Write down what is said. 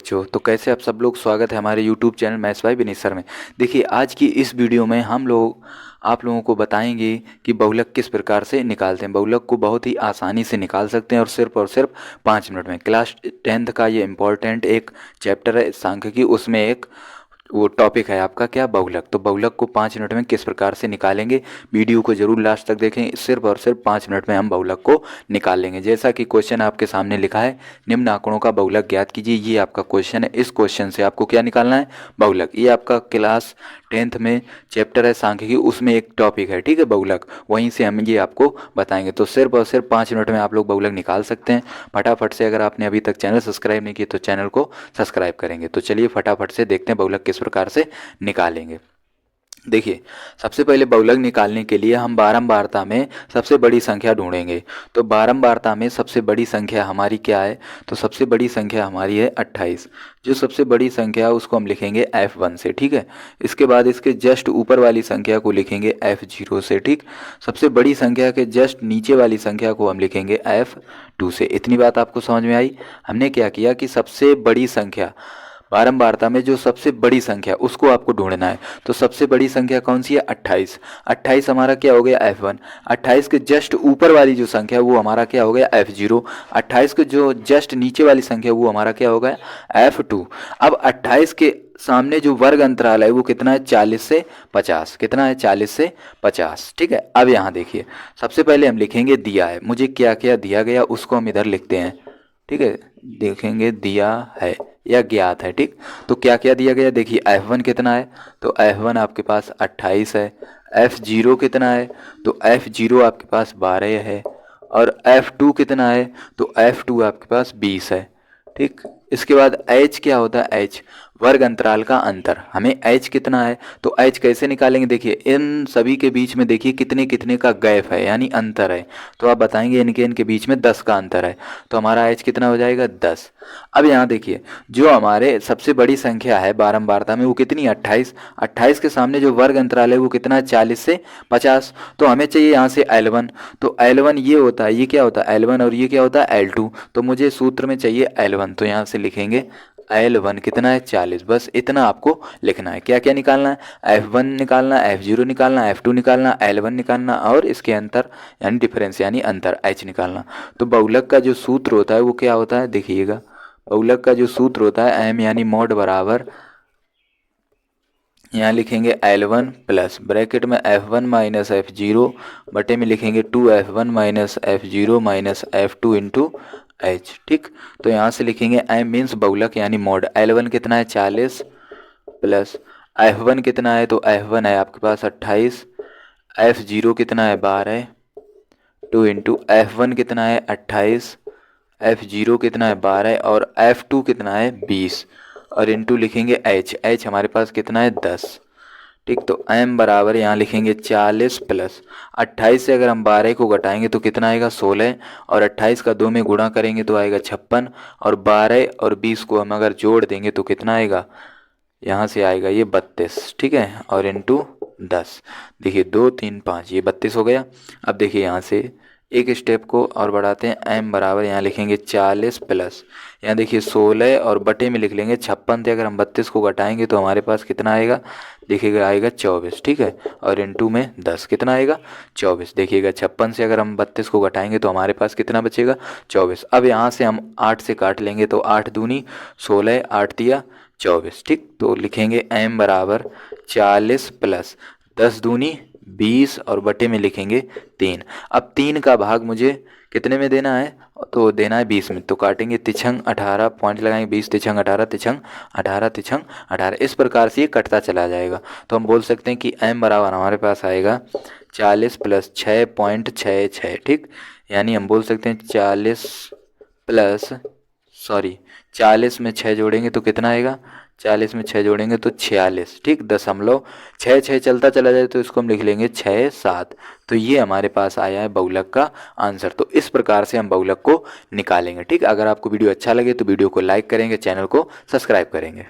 बच्चों, तो कैसे आप सब लोग। स्वागत है हमारे YouTube channel maths by Vineet sir में। देखिए, आज की इस वीडियो में हम लोग आप लोगों को बताएंगे कि बहुलक किस प्रकार से निकालते हैं। बहुलक को बहुत ही आसानी से निकाल सकते हैं और सिर्फ 5 मिनट में। क्लास 10th का ये इम्पोर्टेंट एक चैप्टर है सांख्यिकी, उसमें एक वो टॉपिक है आपका क्या, बहुलक। तो बहुलक को 5 मिनट में किस प्रकार से निकालेंगे, वीडियो को जरूर लास्ट तक देखें। सिर्फ 5 मिनट में हम बहुलक को निकाल लेंगे। जैसा कि क्वेश्चन आपके सामने लिखा है, निम्न आंकड़ों का बहुलक ज्ञात कीजिए। ये आपका क्वेश्चन है। इस क्वेश्चन से आपको क्या निकालना है, बहुलक। ये आपका क्लास 10th में चैप्टर है सांख्यिकी, उसमें एक टॉपिक है, ठीक है, बहुलक। वहीं से हम ये आपको बताएंगे। तो सिर्फ 5 मिनट में आप लोग बहुलक निकाल सकते हैं फटाफट से। अगर आपने अभी तक चैनल सब्सक्राइब नहीं किया तो चैनल को सब्सक्राइब करेंगे। तो चलिए फटाफट से देखते हैं बहुलक किस प्रकार से निकालेंगे। देखिए, सबसे पहले बहुलक निकालने के लिए हम बारंबारता में सबसे बड़ी संख्या ढूंढेंगे। तो बारंबारता में सबसे बड़ी संख्या हमारी क्या है, तो सबसे बड़ी संख्या हमारी है 28। जो सबसे बड़ी संख्या है उसको हम लिखेंगे F1 से, ठीक है। इसके बाद इसके जस्ट ऊपर वाली संख्या को लिखेंगे F0 से, ठीक। सबसे बड़ी संख्या के जस्ट नीचे वाली संख्या को हम लिखेंगे F2 से। इतनी बात आपको समझ में आई। हमने क्या किया कि सबसे बड़ी संख्या, बारंबारता में जो सबसे बड़ी संख्या उसको आपको ढूंढना है। तो सबसे बड़ी संख्या कौन सी है, 28। 28 हमारा क्या हो गया, F1। 28 के जस्ट ऊपर वाली जो संख्या वो हमारा क्या हो गया, F0। 28 के जो जस्ट नीचे वाली संख्या वो हमारा क्या हो गया, F2। अब 28 के सामने जो वर्ग अंतराल है वो कितना है, 40 से 50। कितना है, 40 से 50, ठीक है। अब यहाँ देखिए, सबसे पहले हम लिखेंगे दिया है। मुझे क्या क्या दिया गया उसको हम इधर लिखते हैं, ठीक है। देखेंगे दिया है या ज्ञात है, ठीक। तो क्या क्या दिया गया, देखिए F1 कितना है, तो F1 आपके पास 28 है। F0 कितना है, तो F0 आपके पास 12 है। और F2 कितना है, तो F2 आपके पास 20 है, ठीक। इसके बाद H क्या होता है, H वर्ग अंतराल का अंतर। हमें H कितना है, तो H कैसे निकालेंगे, देखिए इन सभी के बीच में देखिए कितने कितने का गैप है, यानी अंतर है। तो आप बताएंगे इनके बीच में 10 का अंतर है। तो हमारा H कितना हो जाएगा, 10। अब यहाँ देखिए, जो हमारे सबसे बड़ी संख्या है बारंबारता में वो कितनी है, 28। 28 के सामने जो वर्ग अंतराल है वो कितना है, 40 से 50। तो हमें चाहिए यहाँ से L1। तो L1 ये होता है, ये क्या होता है L1, और ये क्या होता है L2। तो मुझे सूत्र में चाहिए L1। तो यहाँ से लिखेंगे L1 कितना है, 40। बस इतना आपको लिखना है। क्या क्या निकालना है, F1 निकालना, F0 निकालना, F2 निकालना, L1 निकालना, और इसके अंतर यानी डिफरेंस यानी अंतर H निकालना। तो बहुलक का जो सूत्र होता है वो क्या होता है, देखिएगा। बहुलक का जो सूत्र होता है M यानी मॉड बराबर, यहाँ लिखेंगे L1 प्लस ब्रैकेट में F1 माइनस F0 बटे में लिखेंगे 2F1 minus F0 minus F2 into H, ठीक। तो यहाँ से लिखेंगे M मीन्स बहुलक यानी मॉड। L1 कितना है, 40 प्लस F1 कितना है, तो F1 है आपके पास 28, F0 कितना है 12, 2 इंटू F1 कितना है 28, F0 कितना है 12, और F2 कितना है 20, और इंटू लिखेंगे H हमारे पास कितना है 10, ठीक। तो M बराबर यहाँ लिखेंगे 40 प्लस 28 से अगर हम 12 को घटाएंगे तो कितना आएगा, 16, और 28 का 2 में गुणा करेंगे तो आएगा 56, और 12 और 20 को हम अगर जोड़ देंगे तो कितना आएगा, यहाँ से आएगा ये 32, ठीक है, और इंटू 10। देखिए 2 3 5 ये 32 हो गया। अब देखिए यहाँ से एक स्टेप को और बढ़ाते हैं। M बराबर यहाँ लिखेंगे 40 प्लस, यहाँ देखिए 16 और बटे में लिख लेंगे 56 से अगर हम 32 को घटाएंगे तो हमारे पास कितना आएगा, देखिएगा आएगा 24, ठीक है, और इंटू में 10 कितना आएगा, 24। देखिएगा 56 से अगर हम 32 को घटाएंगे तो हमारे पास कितना बचेगा, 24। अब यहाँ से हम 8 से काट लेंगे तो 8 दूनी 16, 8 दिया 24, ठीक। तो लिखेंगे M बराबर 40 प्लस 10 दूनी 20 और बटे में लिखेंगे 3। अब 3 का भाग मुझे कितने में देना है, तो देना है 20 में। तो काटेंगे तिछंग 18, पॉइंट लगाएंगे 20 तिछंग 18, तिछंग 18, तिछंग 18। इस प्रकार से ये कटता चला जाएगा। तो हम बोल सकते हैं कि M बराबर हमारे पास आएगा 40 प्लस 6.66, ठीक। यानी हम बोल सकते हैं 40 में 6 जोड़ेंगे तो कितना आएगा, 40 में 6 जोड़ेंगे तो 46, ठीक। 6 चलता चला जाए तो इसको हम लिख लेंगे 6 7। तो ये हमारे पास आया है बहुलक का आंसर। तो इस प्रकार से हम बहुलक को निकालेंगे, ठीक। अगर आपको वीडियो अच्छा लगे तो वीडियो को लाइक करेंगे, चैनल को सब्सक्राइब करेंगे।